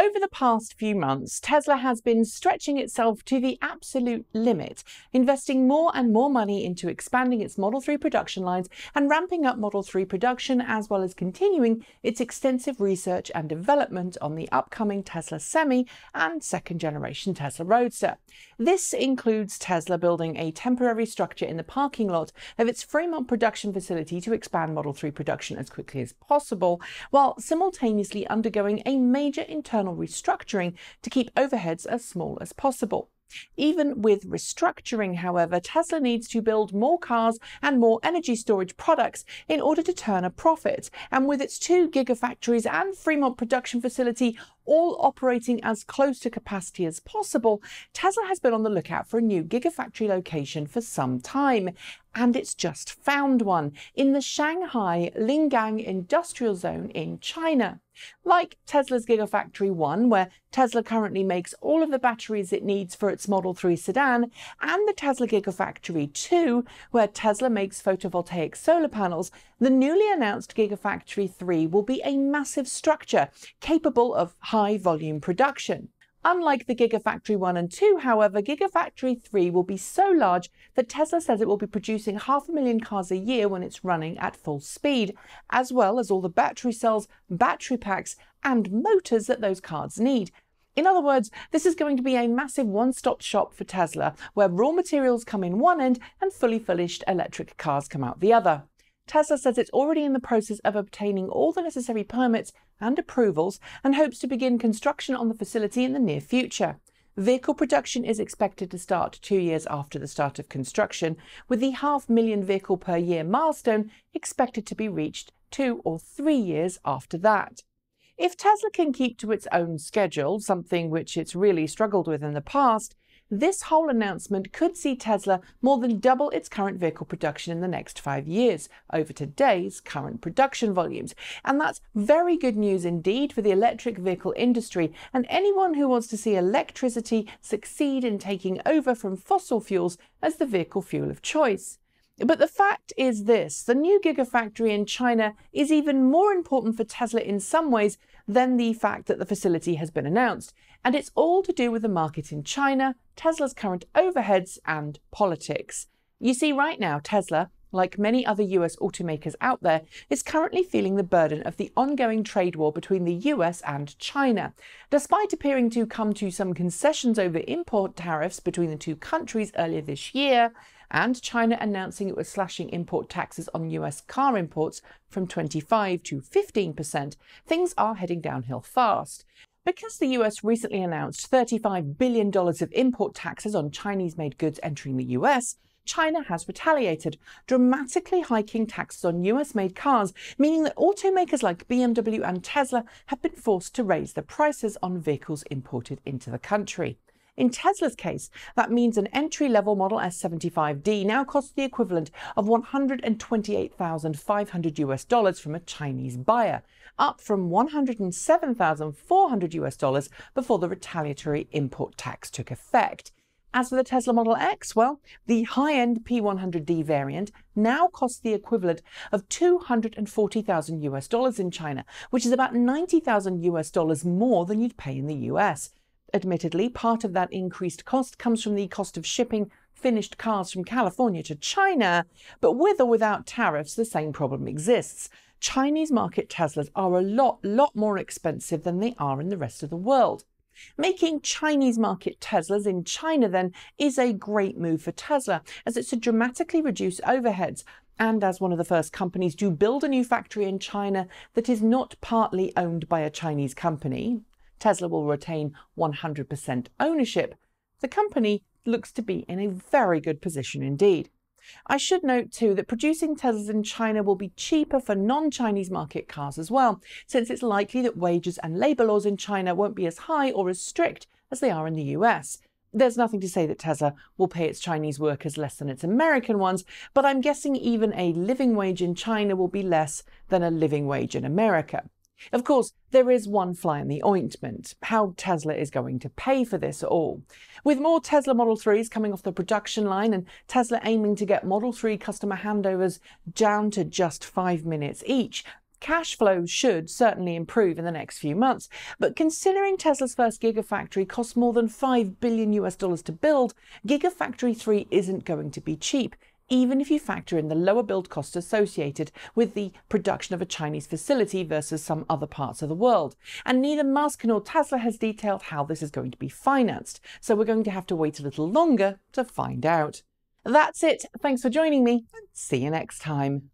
Over the past few months, Tesla has been stretching itself to the absolute limit, investing more and more money into expanding its Model 3 production lines and ramping up Model 3 production, as well as continuing its extensive research and development on the upcoming Tesla Semi and second-generation Tesla Roadster. This includes Tesla building a temporary structure in the parking lot of its Fremont production facility to expand Model 3 production as quickly as possible, while simultaneously undergoing a major internal restructuring to keep overheads as small as possible. Even with restructuring, however, Tesla needs to build more cars and more energy storage products in order to turn a profit. And with its 2 Gigafactories and Fremont production facility all operating as close to capacity as possible, Tesla has been on the lookout for a new Gigafactory location for some time. And it's just found one in the Shanghai Lingang Industrial Zone in China. Like Tesla's Gigafactory 1, where Tesla currently makes all of the batteries it needs for its Model 3 sedan, and the Tesla Gigafactory 2, where Tesla makes photovoltaic solar panels, the newly announced Gigafactory 3 will be a massive structure capable of high-volume production. Unlike the Gigafactory 1 and 2, however, Gigafactory 3 will be so large that Tesla says it will be producing 500,000 cars a year when it's running at full speed, as well as all the battery cells, battery packs, and motors that those cars need. In other words, this is going to be a massive one-stop shop for Tesla, where raw materials come in one end and fully finished electric cars come out the other. Tesla says it's already in the process of obtaining all the necessary permits and approvals and hopes to begin construction on the facility in the near future. Vehicle production is expected to start 2 years after the start of construction, with the 500,000 vehicle per year milestone expected to be reached 2 or 3 years after that. If Tesla can keep to its own schedule, something which it's really struggled with in the past, this whole announcement could see Tesla more than double its current vehicle production in the next 5 years over today's current production volumes. And that's very good news indeed for the electric vehicle industry and anyone who wants to see electricity succeed in taking over from fossil fuels as the vehicle fuel of choice. But the fact is this: the new Gigafactory in China is even more important for Tesla in some ways than the fact that the facility has been announced. And it's all to do with the market in China, Tesla's current overheads, and politics. You see, right now, Tesla, like many other US automakers out there, is currently feeling the burden of the ongoing trade war between the US and China. Despite appearing to come to some concessions over import tariffs between the two countries earlier this year, and China announcing it was slashing import taxes on US car imports from 25% to 15%, things are heading downhill fast. Because the US recently announced $35 billion of import taxes on Chinese-made goods entering the US, China has retaliated, dramatically hiking taxes on US-made cars, meaning that automakers like BMW and Tesla have been forced to raise the prices on vehicles imported into the country. In Tesla's case, that means an entry-level Model S 75D now costs the equivalent of $128,500 from a Chinese buyer, up from $107,400 before the retaliatory import tax took effect. As for the Tesla Model X, well, the high-end P100D variant now costs the equivalent of $240,000 in China, which is about $90,000 more than you'd pay in the US. Admittedly, part of that increased cost comes from the cost of shipping finished cars from California to China, but with or without tariffs, the same problem exists. Chinese market Teslas are a lot more expensive than they are in the rest of the world. Making Chinese market Teslas in China, then, is a great move for Tesla, as it's to dramatically reduce overheads, and as one of the first companies to build a new factory in China that is not partly owned by a Chinese company. Tesla will retain 100% ownership. The company looks to be in a very good position indeed. I should note too that producing Teslas in China will be cheaper for non-Chinese market cars as well, since it's likely that wages and labour laws in China won't be as high or as strict as they are in the US. There's nothing to say that Tesla will pay its Chinese workers less than its American ones, but I'm guessing even a living wage in China will be less than a living wage in America. Of course, there is one fly in the ointment: how Tesla is going to pay for this all. With more Tesla Model 3s coming off the production line and Tesla aiming to get Model 3 customer handovers down to just 5 minutes each, Cash flow should certainly improve in the next few months, but considering Tesla's first Gigafactory cost more than $5 billion to build, Gigafactory 3 isn't going to be cheap, even if you factor in the lower build costs associated with the production of a Chinese facility versus some other parts of the world. And neither Musk nor Tesla has detailed how this is going to be financed, so we're going to have to wait a little longer to find out. That's it. Thanks for joining me, and see you next time.